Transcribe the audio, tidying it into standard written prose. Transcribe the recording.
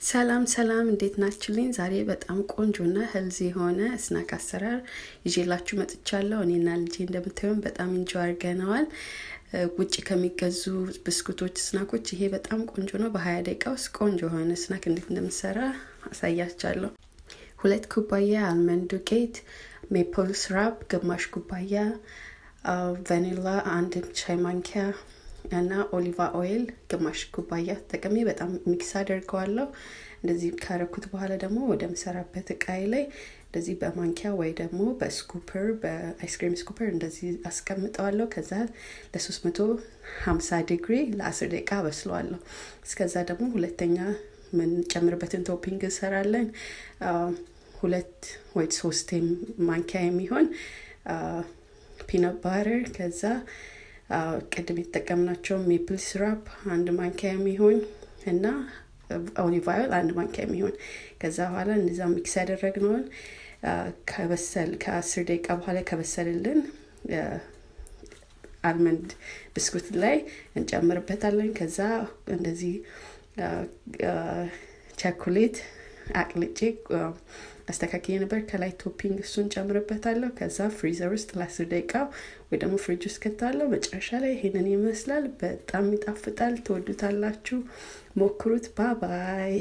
ሰላም እንዴት ናችሁልኝ? ዛሬ በጣም ቆንጆና ሄልዚ የሆነ ስናክ አሰራር ይዤላችሁ መጥቻለሁ። እኔና ልጄ እንደምታዩን በጣም ኢንጆይ አድርገናል። ውጪ ከሚገዙ ብስኩቶች ስናኮች ይሄ በጣም ቆንጆ ነው። በ20 ደቂቃ ውስጥ ቆንጆ የሆነ ስናክ እንዴት እንደምሰራ አሳያችኋለሁ። 2 ኩባያ አልመንድ ዱቄት፣ ሜፕል ሲራፕ ግማሽ ኩባያ፣ ቫኒላ 1 ሻይ ማንኪያ እና ኦሊቫ ኦይል ግማሽ ኩባያ ተጠቅሜ በጣም ሚክስ አደርገዋለሁ። እንደዚህ ካረኩት በኋላ ደግሞ ወደ መሰራበት እቃይ ላይ እንደዚህ በማንኪያ ወይ ደግሞ በስኩፐር በአይስክሪም ስኩፐር እንደዚህ አስቀምጠዋለሁ። ከዛ ለ350 ዲግሪ ለ10 ደቂቃ አበስለዋለሁ። እስከዛ ደግሞ ሁለተኛ ምን ጨምርበትን ቶፒንግ እንሰራለን። 2 ወይ 3 ማንኪያ የሚሆን ፒናት ባተር፣ ከዛ ቅድም የተጠቀምናቸው ሜፕል ሲራፕ 1 ማንኪያ የሚሆን እና ኦሊቭ ኦይል 1 ማንኪያ የሚሆን ከዛ በኋላ እንደዛ ሚክስ ያደረግነውን ከ10 ደቂቃ በኋላ ከበሰልልን አልመንድ ብስኩት ላይ እንጨምርበታለን። ከዛ እንደዚህ ቸኮሌት አቅልጬ አስተካክዬ ነበር ከላይ ቶፒንግ እሱን ጨምርበታለሁ። ከዛ ፍሪዘር ውስጥ ለ10 ደቂቃ ወይ ደግሞ ፍሪጅ ውስጥ ከተዋለሁ። መጨረሻ ላይ ይሄንን ይመስላል። በጣም ይጣፍጣል። ትወዱታላችሁ። ሞክሩት። ባይ